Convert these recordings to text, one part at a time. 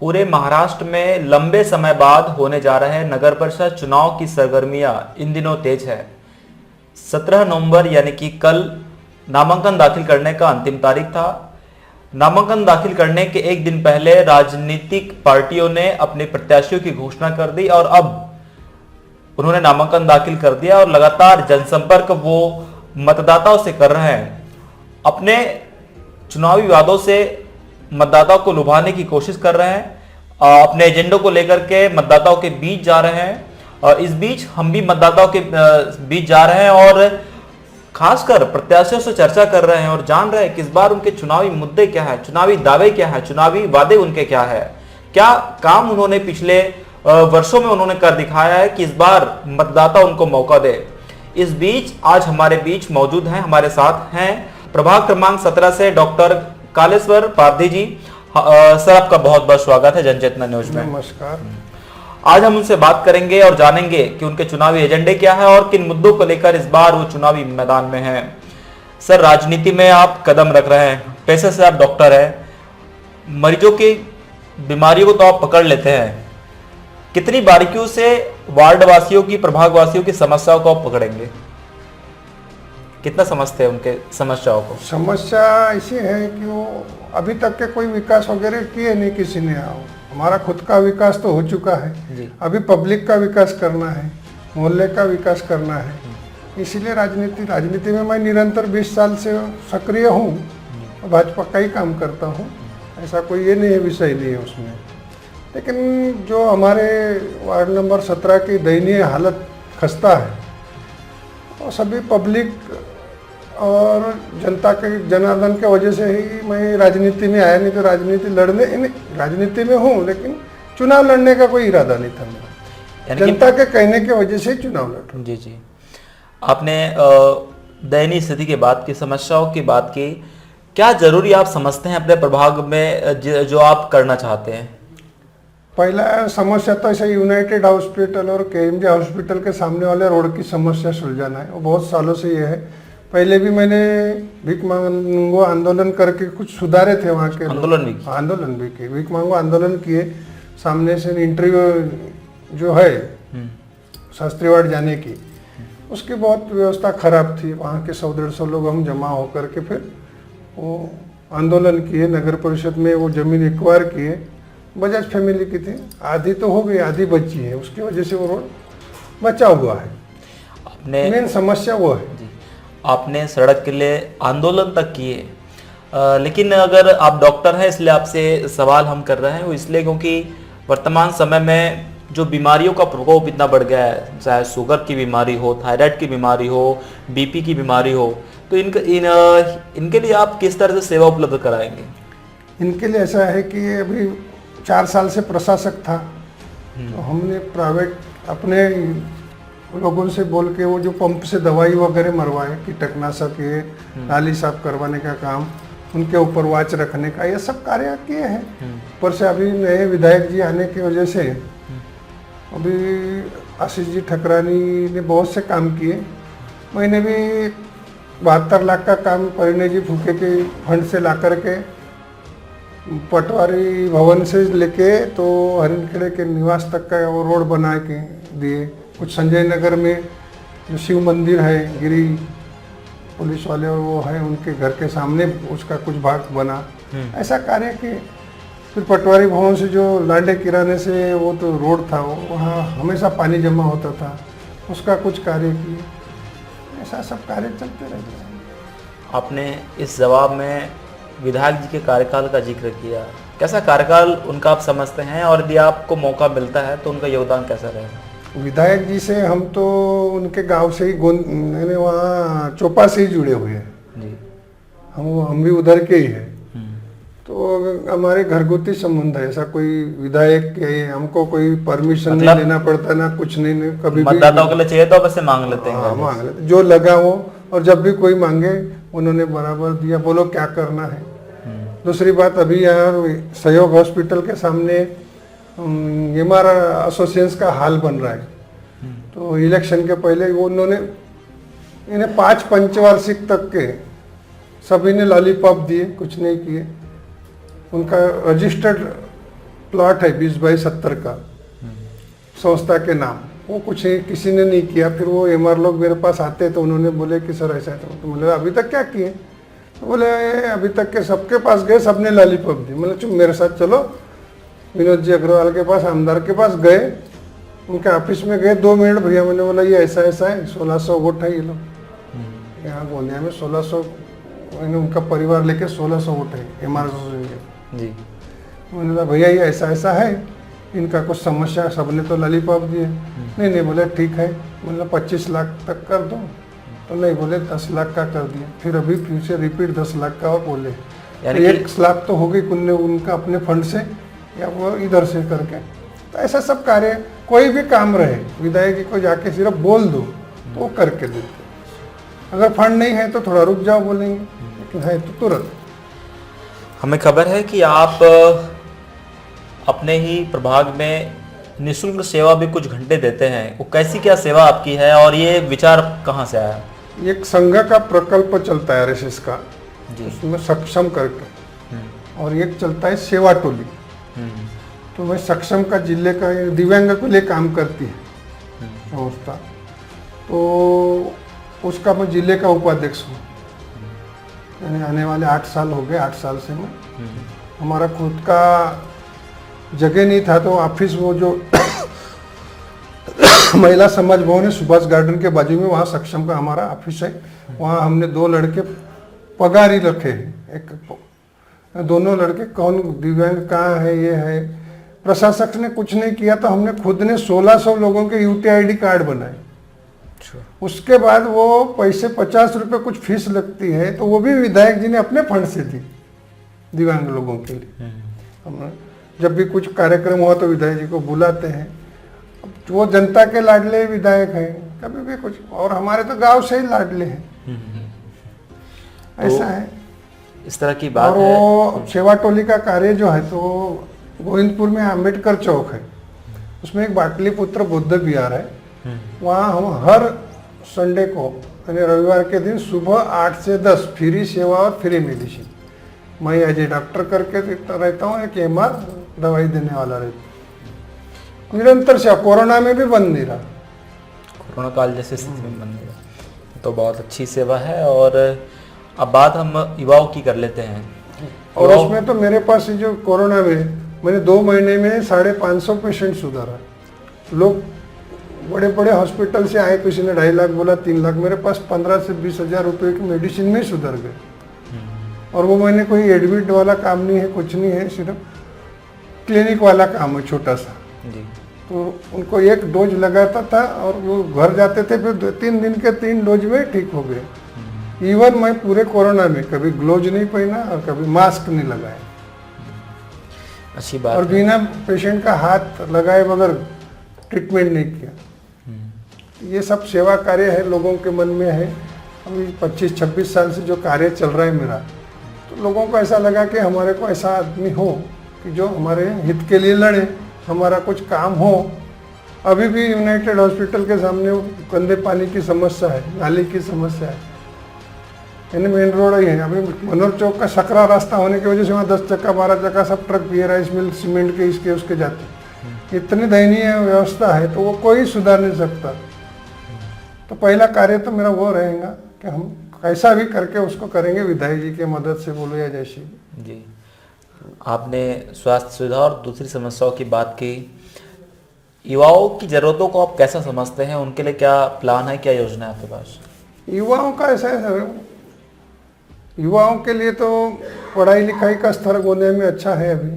पूरे महाराष्ट्र में लंबे समय बाद होने जा रहे नगर परिषद चुनाव की सरगर्मियां इन दिनों तेज है। 17 नवंबर यानी कि कल नामांकन दाखिल करने का अंतिम तारीख था। नामांकन दाखिल करने के एक दिन पहले राजनीतिक पार्टियों ने अपने प्रत्याशियों की घोषणा कर दी और अब उन्होंने नामांकन दाखिल कर दिया और लगातार जनसंपर्क वो मतदाताओं से कर रहे हैं। अपने चुनावी वादों से मतदाताओं को लुभाने की कोशिश कर रहे हैं, अपने एजेंडों को लेकर के मतदाताओं के बीच जा रहे हैं। और इस बीच हम भी मतदाताओं के बीच जा रहे हैं और खासकर प्रत्याशियों से चर्चा कर रहे हैं और जान रहे हैं कि इस बार उनके चुनावी मुद्दे क्या है, चुनावी दावे क्या है, चुनावी वादे उनके क्या है, क्या काम उन्होंने पिछले वर्षों में उन्होंने कर दिखाया है कि इस बार मतदाता उनको मौका दे। इस बीच आज हमारे बीच मौजूद हैं, हमारे साथ हैं प्रभाग क्रमांक 17 से डॉक्टर कालेश्वर पारधी जी। सर, आपका बहुत बहुत स्वागत है जनचेतना न्यूज में। नमस्कार। आज हम उनसे बात करेंगे और जानेंगे कि उनके चुनावी एजेंडे क्या है और किन मुद्दों को लेकर इस बार वो चुनावी मैदान में हैं। सर, राजनीति में आप कदम रख रहे हैं, पेशे से आप डॉक्टर हैं, मरीजों की बीमारियों को तो आप पकड़ लेते हैं। कितनी बारीकियों से वार्ड वासियों की, प्रभाग वासियों की समस्याओं को आप पकड़ेंगे? कितना समझते हैं उनके समस्याओं को? समस्या ऐसी है कि वो अभी तक के कोई विकास वगैरह किए नहीं किसी ने। हमारा खुद का विकास तो हो चुका है जी। अभी पब्लिक का विकास करना है, मोहल्ले का विकास करना है। इसीलिए राजनीति में मैं निरंतर 20 साल से सक्रिय हूँ, भाजपा का ही काम करता हूँ। ऐसा कोई ये नहीं है, विषय नहीं है उसमें। लेकिन जो हमारे वार्ड नंबर 17 की दयनीय हालत खस्ता है, वो सभी पब्लिक और जनता के जनार्दन के वजह से ही मैं राजनीति में आया। नहीं तो राजनीति में हूँ, लेकिन चुनाव लड़ने का कोई इरादा नहीं था मेरा। जनता के कहने की वजह से ही चुनाव लड़। जी जी, आपने दयनीय स्थिति की बात की, समस्याओं की बात की। क्या जरूरी आप समझते हैं अपने प्रभाग में जो आप करना चाहते हैं? पहला समस्या तो ऐसे यूनाइटेड हॉस्पिटल और केएमजे हॉस्पिटल के सामने वाले रोड की समस्या सुलझाना है। वो बहुत सालों से ये है। पहले भी मैंने भीख मांगो आंदोलन करके कुछ सुधारे थे वहाँ के। आंदोलन भी किए, भीख मांगो आंदोलन किए। सामने से इंटरव्यू जो है शास्त्री वार्ड जाने की, उसकी बहुत व्यवस्था खराब थी। वहाँ के 100-150 लोग हम जमा होकर के फिर वो आंदोलन किए। नगर परिषद में वो जमीन एक्वायर किए। बजाज फैमिली की थी, आधी तो हो गई, आधी बची है। उसकी वजह से वो रोड बचा हुआ है। आपने मेन समस्या वो है। जी, आपने सड़क के लिए आंदोलन तक किए, लेकिन अगर आप डॉक्टर हैं इसलिए आपसे सवाल हम कर रहे हैं, वो इसलिए क्योंकि वर्तमान समय में जो बीमारियों का प्रकोप इतना बढ़ गया है, चाहे शुगर की बीमारी हो, थायराइड की बीमारी हो, बीपी की बीमारी हो, तो इनके लिए आप किस तरह से सेवा उपलब्ध कराएंगे? इनके लिए ऐसा है कि अभी 4 साल से प्रशासक था, तो हमने प्राइवेट अपने लोगों से बोल के वो जो पंप से दवाई वगैरह मरवाए, कीटनाशक, ये नाली साफ करवाने का काम, उनके ऊपर वाच रखने का, ये सब कार्य किए हैं। ऊपर से अभी नए विधायक जी आने की वजह से अभी आशीष जी ठकरानी ने बहुत से काम किए। मैंने भी 72 लाख का काम परिणय जी फूके के फंड से ला करके पटवारी भवन से लेके तो हरिनखेड़े के निवास तक का वो रोड बना के दिए। कुछ संजय नगर में जो शिव मंदिर है, गिरी पुलिस वाले और वो है, उनके घर के सामने उसका कुछ भाग बना। ऐसा कार्य किए। फिर पटवारी भवन से जो लांडे किराने से वो तो रोड था, वो वहाँ हमेशा पानी जमा होता था, उसका कुछ कार्य किए। ऐसा सब कार्य चलते रहते हैं। आपने इस जवाब में विधायक जी के कार्यकाल का जिक्र किया। कैसा कार्यकाल उनका आप समझते हैं, और यदि आपको मौका मिलता है तो उनका योगदान कैसा रहेगा? विधायक जी से हम तो उनके गांव से ही वहाँ चोपा से ही जुड़े हुए हैं जी। हम भी उधर के ही हैं। तो हमारे घरगुती संबंध है। ऐसा कोई विधायक के हमको कोई परमिशन नहीं लेना पड़ता, ना कुछ नहीं। कभी मतदाताओं के लिए चाहिए तो वैसे मांग लेते हैं। हाँ, मांग लेते, जो लगा वो। और जब भी कोई मांगे उन्होंने बराबर दिया। बोलो क्या करना है। दूसरी बात, अभी यहाँ सहयोग हॉस्पिटल के सामने एमआर एसोसिएशन का हाल बन रहा है। तो इलेक्शन के पहले वो उन्होंने इन्हें 5 पंचवार्षिक तक के सभी ने लॉलीपॉप दिए, कुछ नहीं किए। उनका रजिस्टर्ड प्लॉट है 20/70 का संस्था के नाम, वो कुछ किसी ने नहीं किया। फिर वो एमआर लोग मेरे पास आते तो उन्होंने बोले कि सर ऐसा है, तो बोले अभी तक क्या किए? तो बोले अभी तक के सबके पास गए, सबने लॉलीपॉप दी। मतलब चुप मेरे साथ चलो, विनोद जी अग्रवाल के पास, आमदार के पास गए, उनके ऑफिस में गए 2 मिनट भैया, मैंने बोला ये ऐसा ऐसा है, 1600 वोट है ये लोग यहाँ गोंदिया में, 1600 उनका परिवार लेके 1600 वोट है एमआर जी। मैंने बोला भैया ये ऐसा ऐसा है, इनका कुछ समस्या, सबने तो लॉलीपॉप दिए। नहीं नहीं बोले ठीक है, मतलब 25 लाख तक कर दो, तो नहीं बोले 10 लाख का कर दिया। फिर अभी फिर से रिपीट 10 लाख का और बोले, यानी तो 1 लाख तो हो गई उनका अपने फंड से या वो इधर से करके। तो ऐसा सब कार्य, कोई भी काम रहे विधायक को जाके सिर्फ बोल दो तो वो करके देते। अगर फंड नहीं है तो थोड़ा रुक जाओ बोलेंगे, लेकिन है तो तुरंत। हमें खबर है कि आप अपने ही प्रभाग में निःशुल्क सेवा भी कुछ घंटे देते हैं, वो कैसी क्या सेवा आपकी है और ये विचार कहाँ से आया? एक संघ का प्रकल्प चलता है आरएसएस का जी। उसमें सक्षम करके, और एक चलता है सेवा टोली। तो मैं सक्षम का जिले का दिव्यांग के लिए काम करती है संस्था, तो उसका मैं जिले का उपाध्यक्ष हूँ। यानी आने वाले 8 साल हो गए, 8 साल से मैं, हमारा खुद का जगह नहीं था, तो ऑफिस वो जो महिला समाज भवन है सुभाष गार्डन के बाजू में, वहाँ सक्षम का हमारा ऑफिस है। वहाँ हमने 2 लड़के पगारी रखे हैं, एक दोनों लड़के कौन दिव्यांग कहाँ है ये है। प्रशासक ने कुछ नहीं किया, तो हमने खुद ने 1600 लोगों के यूटीआईडी कार्ड बनाए। उसके बाद वो पैसे 50 रुपये कुछ फीस लगती है, तो वो भी विधायक जी ने अपने फंड से दी दिव्यांग लोगों के लिए। हम जब भी कुछ कार्यक्रम हुआ तो विधायक जी को बुलाते हैं। वो जनता के लाडले विधायक हैं, कभी भी कुछ, और हमारे तो गांव से ही लाडले हैं। ऐसा है, इस तरह की बात और है। वो सेवा टोली का कार्य जो है, तो गोविंदपुर में अंबेडकर चौक है, उसमें एक बाटली पुत्र बुद्ध विहार है। वहाँ हम हर संडे को यानी रविवार के दिन सुबह 8 से 10 फ्री सेवा और फ्री मेडिसिन, मैं एज ए डॉक्टर करके रहता हूँ, एक एमआर दवाई देने वाला रहता, निरंतर से। कोरोना में भी बंद नहीं रहा, कोरोना काल जैसे स्थिति में बन गया, तो बहुत अच्छी सेवा है। और अब बात हम युवाओं की कर लेते हैं। और उसमें तो मेरे पास जो कोरोना में मैंने 2 महीने में 550 पेशेंट सुधारा। लोग बड़े बड़े हॉस्पिटल से आए, किसी ने 2.5 लाख बोला, 3 लाख, मेरे पास 15 से 20 हज़ार रुपये की मेडिसिन में सुधर गए। और वो मैंने कोई एडमिट वाला काम नहीं है, कुछ नहीं है, सिर्फ क्लिनिक वाला काम है छोटा सा जी। तो उनको 1 डोज लगाता था और वो घर जाते थे, फिर 3 दिन के 3 डोज में ठीक हो गए। इवन मैं पूरे कोरोना में कभी ग्लोव्स नहीं पहना और कभी मास्क नहीं लगाया, अच्छी बात और है। बिना पेशेंट का हाथ लगाए बगैर ट्रीटमेंट नहीं किया। ये सब सेवा कार्य है, लोगों के मन में है। अभी 25-26 साल से जो कार्य चल रहा है मेरा, तो लोगों को ऐसा लगा कि हमारे को ऐसा आदमी हो कि जो हमारे हित के लिए लड़े, हमारा कुछ काम हो। अभी भी यूनाइटेड हॉस्पिटल के सामने वो गंदे पानी की समस्या है, नाली की समस्या है, यानी मेन रोड ही है। अभी मनोहर चौक का सकरा रास्ता होने की वजह से वहाँ 10 चक्का 12 चक्का सब ट्रक पिए राइस मिल सीमेंट के इसके उसके जाते। इतनी दयनीय व्यवस्था है, तो वो कोई सुधार नहीं सकता। तो पहला कार्य तो मेरा वो रहेगा कि हम कैसा भी करके उसको करेंगे, विधायक जी की मदद से बोलो या जैसे जी। आपने स्वास्थ्य सुविधा और दूसरी समस्याओं की बात की। युवाओं की जरूरतों को आप कैसा समझते हैं? उनके लिए क्या प्लान है, क्या योजना है आपके पास? युवाओं का ऐसा है, युवाओं के लिए तो पढ़ाई लिखाई का स्तर गोंदिया में अच्छा है। अभी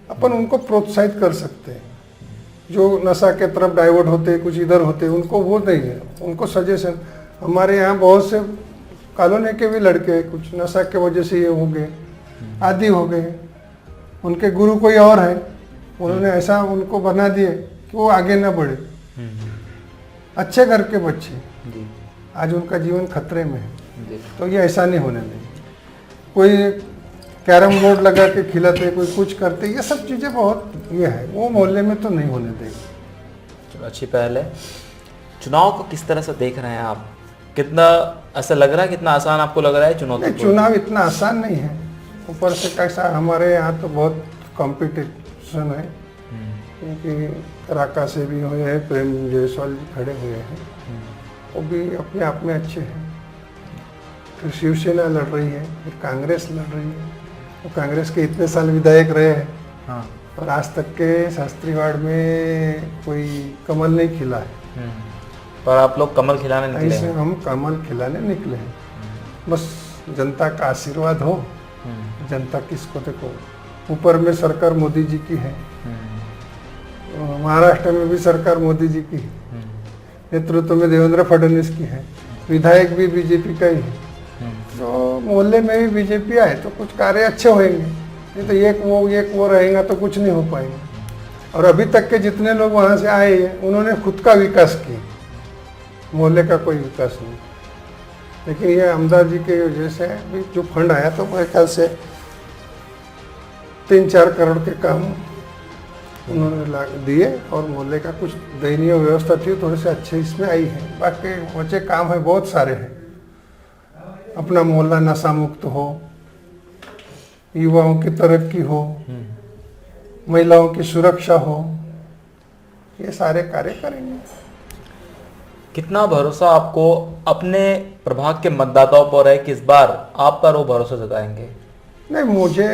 अपन उनको प्रोत्साहित कर सकते हैं। जो नशा के तरफ डाइवर्ट होते, कुछ इधर होते, उनको वो नहीं है, उनको सजेशन। हमारे यहाँ बहुत से कॉलोनी के भी लड़के कुछ नशा के वजह से ये हो गए, आदी हो गए, उनके गुरु कोई और है, उन्होंने ऐसा उनको बना दिए कि वो आगे ना बढ़े। अच्छे घर के बच्चे जी। आज उनका जीवन खतरे में है, जी। तो ये ऐसा नहीं होने देंगे। कोई कैरम बोर्ड लगा के खिलाते, कोई कुछ करते, ये सब चीज़ें बहुत ये है, वो मोहल्ले में तो नहीं होने देंगे। चलो, अच्छी पहल है। चुनाव को किस तरह से देख रहे हैं आप? कितना ऐसा लग रहा है, कितना आसान आपको लग रहा है चुनौती? नहीं, चुनाव इतना आसान नहीं है। ऊपर से कैसा, हमारे यहाँ तो बहुत कॉम्पिटिटिव पोजीशन है, क्योंकि राका से भी हुए हैं, प्रेम जायसवाल जी खड़े हुए हैं, वो भी अपने आप में अच्छे हैं। फिर शिवसेना लड़ रही है, फिर कांग्रेस लड़ रही है। वो कांग्रेस के इतने साल विधायक रहे हैं, हाँ। और आज तक के शास्त्रीवाड़ में कोई कमल नहीं खिला है। पर आप लोग कमल खिलाने निकले ऐसे हैं। हम कमल खिलाने निकले हैं। बस जनता का आशीर्वाद हो, जनता किसको देखो, ऊपर में सरकार मोदी जी की है, महाराष्ट्र में भी सरकार मोदी जी की है, नेतृत्व में देवेंद्र फडणवीस की है, विधायक भी बीजेपी का ही है। तो मोहल्ले में भी बीजेपी आए तो कुछ कार्य अच्छे होंगे, नहीं तो एक वो रहेगा तो कुछ नहीं हो पाएगा। और अभी तक के जितने लोग वहाँ से आए हैं उन्होंने खुद का विकास किया, मोहल्ले का कोई विकास नहीं। लेकिन ये अमदार जी के वजह से भी जो फंड आया तो मेरे ख्याल से 3-4 करोड़ के काम उन्होंने दिए, और मोहल्ले का कुछ दयनीय व्यवस्था थी थोड़े से अच्छे इसमें आई है। बाकी बचे काम है बहुत सारे हैं। अपना मोहल्ला नशा मुक्त हो, युवाओं की तरक्की हो, महिलाओं की सुरक्षा हो, ये सारे कार्य करेंगे। कितना भरोसा आपको अपने प्रभाग के मतदाताओं पर है कि इस बार आप पर वो भरोसा जताएंगे? नहीं, मुझे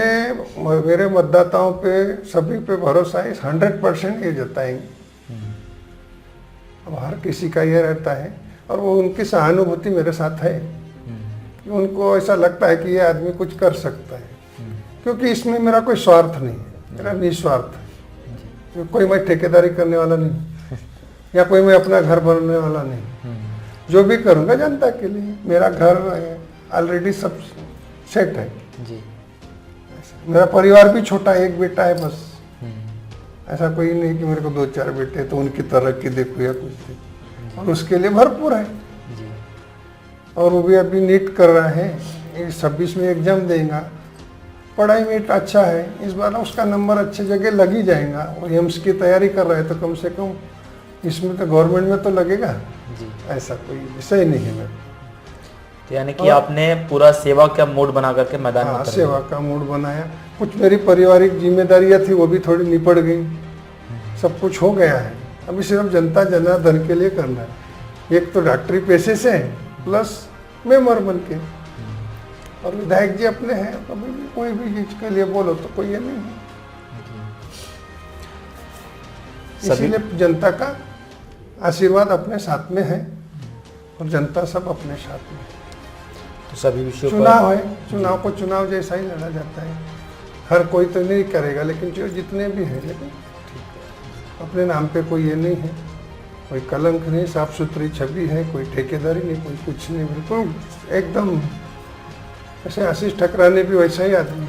मेरे मतदाताओं पे सभी पे भरोसा है, 100% ये जताएंगे। अब हर किसी का ये रहता है, और वो उनकी सहानुभूति मेरे साथ है कि उनको ऐसा लगता है कि ये आदमी कुछ कर सकता है, क्योंकि इसमें मेरा कोई स्वार्थ नहीं है, मेरा निस्वार्थ है। कोई मैं ठेकेदारी करने वाला नहीं, या कोई मैं अपना घर बनाने वाला नहीं। जो भी करूँगा जनता के लिए। मेरा घर ऑलरेडी सब सेट है जी। मेरा परिवार भी छोटा है, एक बेटा है बस। ऐसा कोई नहीं कि मेरे को 2-4 बेटे तो उनकी तरक्की देखो या कुछ देखो, और उसके लिए भरपूर है जी। और वो भी अभी नीट कर रहा है, 26 में एग्जाम देगा, पढ़ाई में अच्छा है, इस बार उसका नंबर अच्छे जगह लग ही जाएगा। वो एम्स की तैयारी कर रहा है तो कम से कम इसमें तो गवर्नमेंट में तो लगेगा जी। ऐसा कोई विषय नहीं है मेरे। तो यानी कि आपने पूरा सेवा का मूड बना करके मैदान में हाँ, उतरे। सेवा का मूड बनाया। कुछ मेरी पारिवारिक जिम्मेदारियां थी वो भी थोड़ी निपट गई, सब कुछ हो गया है। अभी सिर्फ जनता जनार्दन के लिए करना है। एक तो डॉक्टरी पेशे से प्लस मेंबर बन के, और विधायक जी अपने हैं, कभी भी कोई भी चीज के लिए बोलो तो कोई ये नहीं है। इसीलिए जनता का आशीर्वाद अपने साथ में है, और जनता सब अपने साथ में है। तो सभी विषयों चुनाव है, चुनाव को चुनाव जैसा ही लड़ा जाता है। हर कोई तो नहीं करेगा, लेकिन जो जितने भी हैं, लेकिन अपने नाम पे कोई ये नहीं है, कोई कलंक नहीं, साफ सुथरी छवि है, कोई ठेकेदारी नहीं, कोई कुछ नहीं, बिल्कुल एकदम। ऐसे आशीष ठकराने भी वैसा ही आदमी,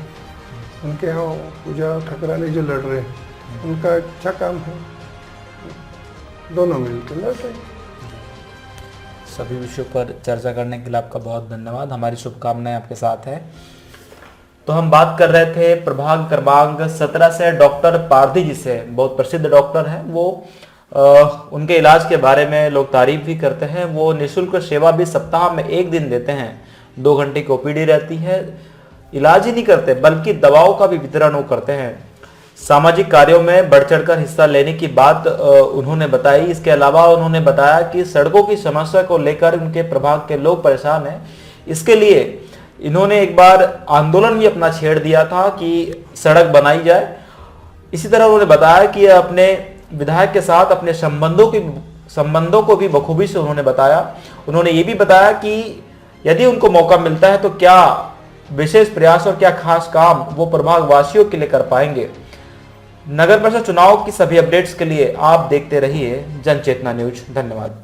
उनके यहाँ पूजा ठकराने जो लड़ रहे हैं उनका अच्छा काम है, दोनों मिलकर लड़ रहे हैं। सभी विषयों पर चर्चा करने के लिए आपका बहुत धन्यवाद। हमारी शुभकामनाएं आपके साथ है। तो हम बात कर रहे थे प्रभाग क्रमांक 17 से डॉक्टर पारधी जी से, बहुत प्रसिद्ध डॉक्टर हैं वो। उनके इलाज के बारे में लोग तारीफ भी करते हैं। वो निःशुल्क सेवा भी सप्ताह में 1 दिन देते हैं। 2 घंटे की ओपीडी रहती है। इलाज ही नहीं करते बल्कि दवाओं का भी वितरण वो करते हैं। सामाजिक कार्यों में बढ़ चढ़कर हिस्सा लेने की बात उन्होंने बताई। इसके अलावा उन्होंने बताया कि सड़कों की समस्या को लेकर उनके प्रभाग के लोग परेशान हैं। इसके लिए इन्होंने एक बार आंदोलन भी अपना छेड़ दिया था कि सड़क बनाई जाए। इसी तरह उन्होंने बताया कि अपने विधायक के साथ अपने संबंधों को भी बखूबी से उन्होंने बताया। उन्होंने ये भी बताया कि यदि उनको मौका मिलता है तो क्या विशेष प्रयास और क्या खास काम वो प्रभाग वासियों के लिए कर पाएंगे। नगर परिषद चुनाव की सभी अपडेट्स के लिए आप देखते रहिए जनचेतना न्यूज। धन्यवाद।